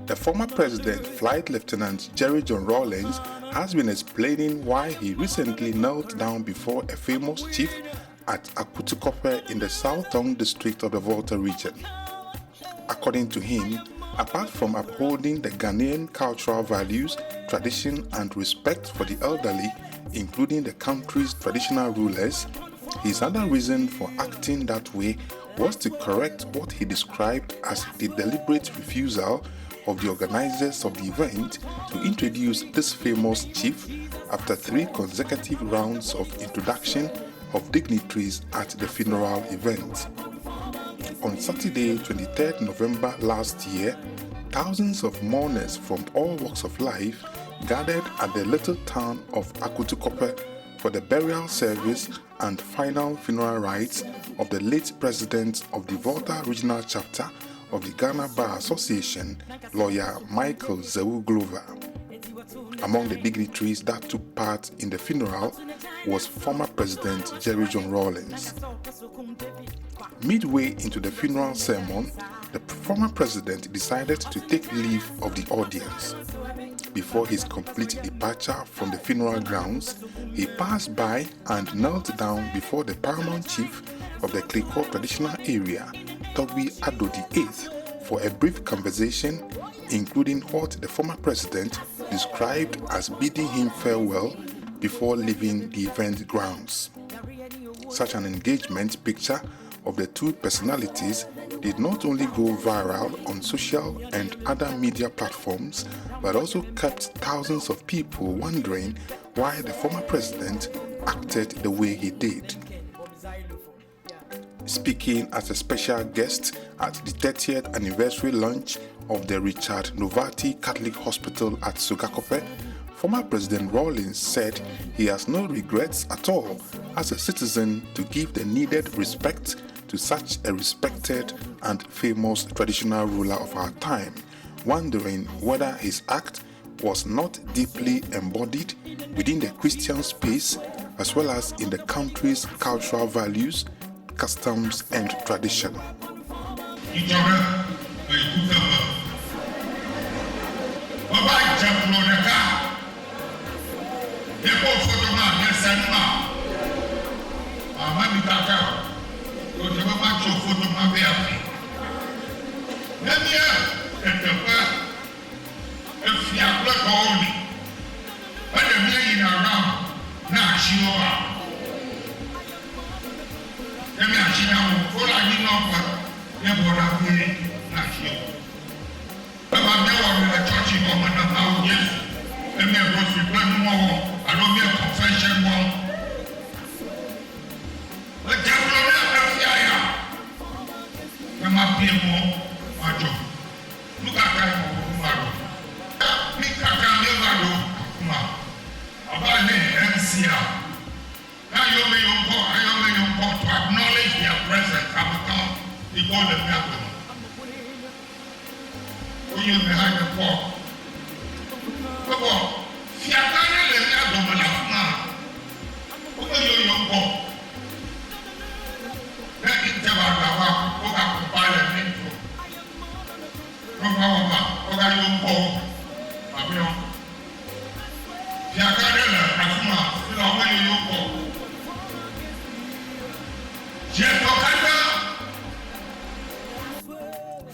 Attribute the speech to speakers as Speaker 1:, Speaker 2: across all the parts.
Speaker 1: The former president, Flight Lieutenant Jerry John Rawlings, has been explaining why he recently knelt down before a famous chief at Sogakope in the southern district of the Volta region. According to him, apart from upholding the Ghanaian cultural values, tradition and respect for the elderly, including the country's traditional rulers, his other reason for acting that way was to correct what he described as the deliberate refusal of the organizers of the event to introduce this famous chief after 3 consecutive rounds of introduction of dignitaries at the funeral event. On Saturday, 23rd November last year, thousands of mourners from all walks of life gathered at the little town of Sogakope for the burial service and final funeral rites of the late president of the Volta Regional Chapter of the Ghana Bar Association, lawyer Michael Zewu Glover. Among the dignitaries that took part in the funeral was former President Jerry John Rawlings. Midway into the funeral sermon, the former president decided to take leave of the audience. Before his complete departure from the funeral grounds, he passed by and knelt down before the paramount chief of the Kliko traditional area, Togbi Ado VIII, for a brief conversation, including what the former president described as bidding him farewell before leaving the event grounds. Such an engagement picture of the two personalities did not only go viral on social and other media platforms, but also kept thousands of people wondering why the former president acted the way he did. Speaking as a special guest at the 30th anniversary launch of the Richard Novati Catholic Hospital at Sogakope, former President Rawlings said he has no regrets at all as a citizen to give the needed respect to such a respected and famous traditional ruler of our time, wondering whether his act was not deeply embodied within the Christian space as well as in the country's cultural values, customs and tradition.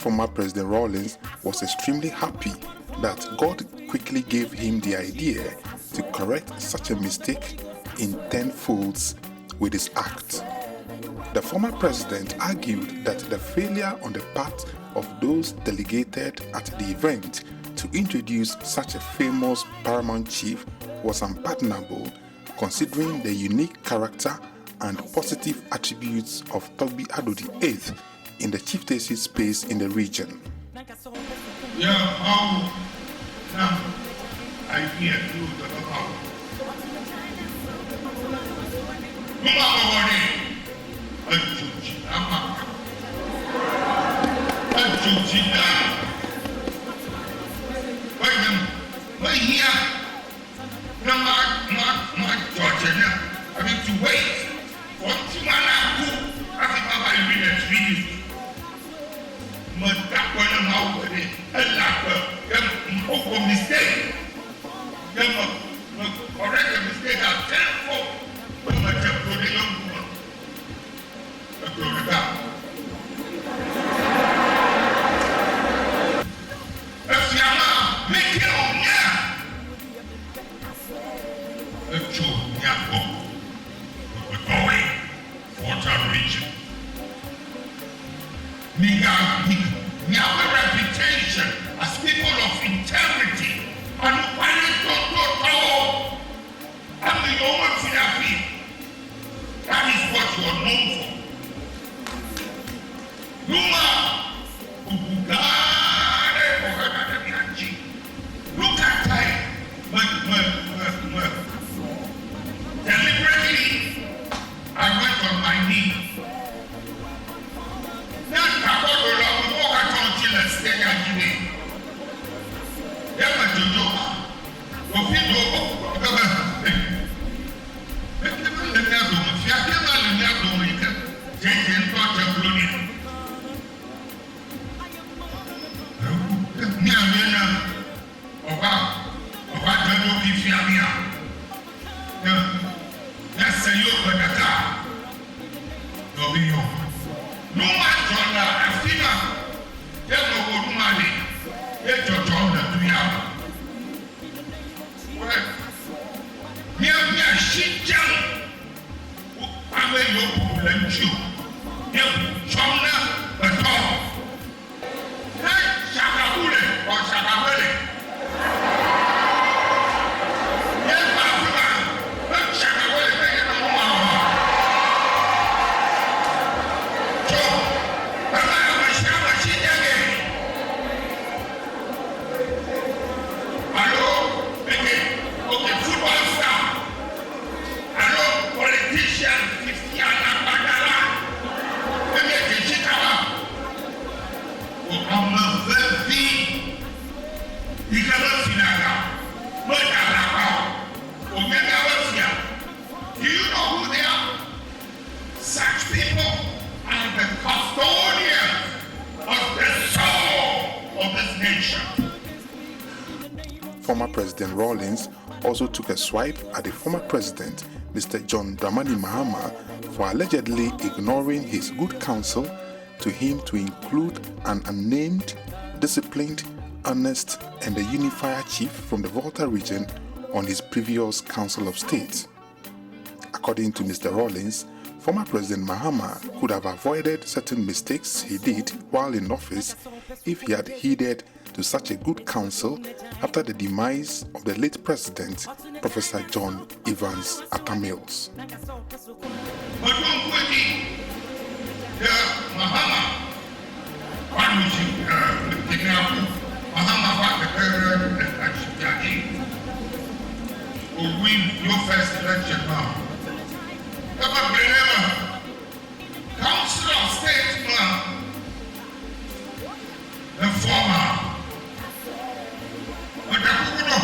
Speaker 1: Former President Rawlings was extremely happy that God quickly gave him the idea to correct such a mistake in tenfolds with his act. The former president argued that the failure on the part of those delegated at the event to introduce such a famous paramount chief was unpardonable, considering the unique character and positive attributes of Togbi Ado VIII in the chieftaincy space in the region.
Speaker 2: Volta region. We have a reputation as people of integrity and that is what you are known for. Look at time. Deliberately, I went on my knee.
Speaker 1: Former President Rawlings also took a swipe at the former president, Mr. John Dramani Mahama, for allegedly ignoring his good counsel to him to include an unnamed, disciplined, honest, and a unifier chief from the Volta region on his previous Council of State. According to Mr. Rawlings, former President Mahama could have avoided certain mistakes he did while in office if he had heeded to such a good counsel after the demise of the late president, Professor John Evans Atta Mills.
Speaker 2: Will win your first election now. Council of State man, the former, but the Kukuno,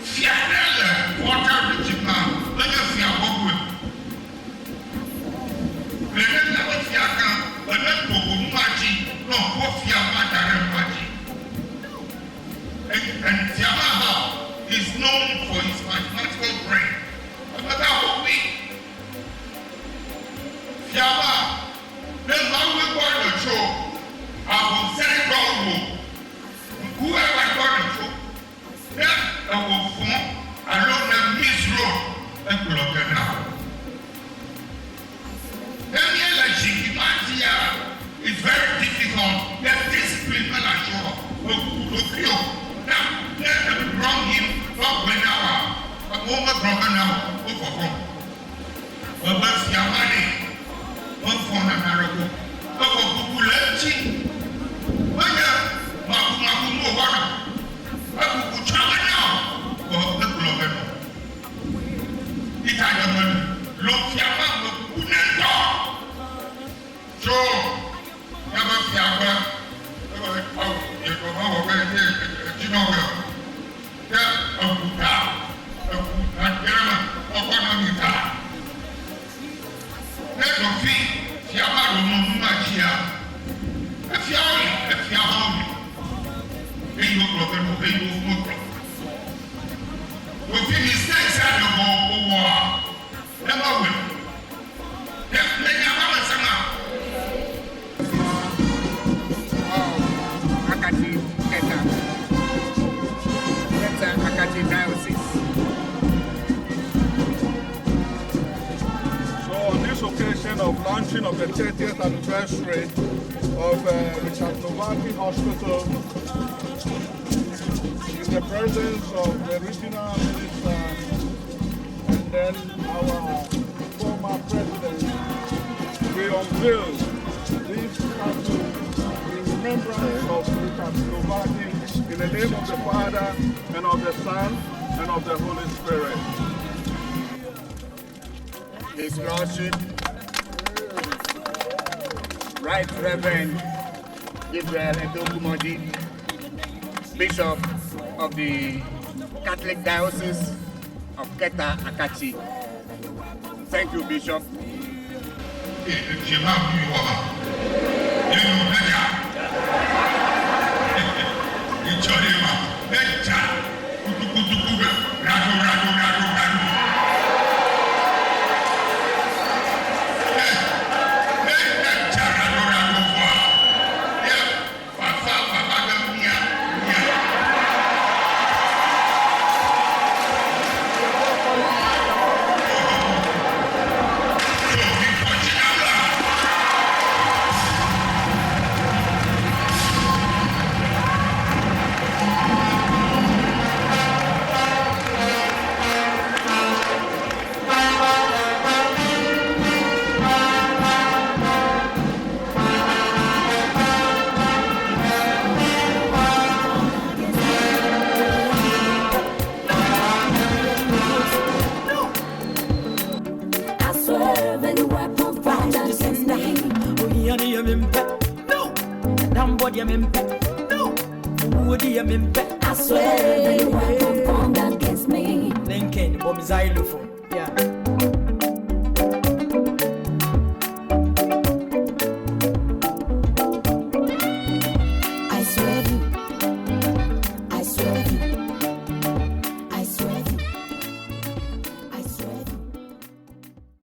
Speaker 2: Fianella, Volta region man, when you Fiabogu, when never Fiaka, but not Pogumaji, no, Fiamata and Fiamaha is known for his mathematical brain. Another whole week, Fiama, then how we want to show
Speaker 3: Of launching of the 30th anniversary of Richard Novati Hospital in the presence of the regional minister and then our former president, we unveiled this statue in remembrance of Richard Novati in the name of the Father and of the Son and of the Holy Spirit.
Speaker 4: His Lordship, Right Reverend Gabriel Comboni, Bishop of the Catholic Diocese of Keta Akachi. Thank you, Bishop.
Speaker 5: I swear they will come against me.
Speaker 6: Lincoln, Bob Xylophone.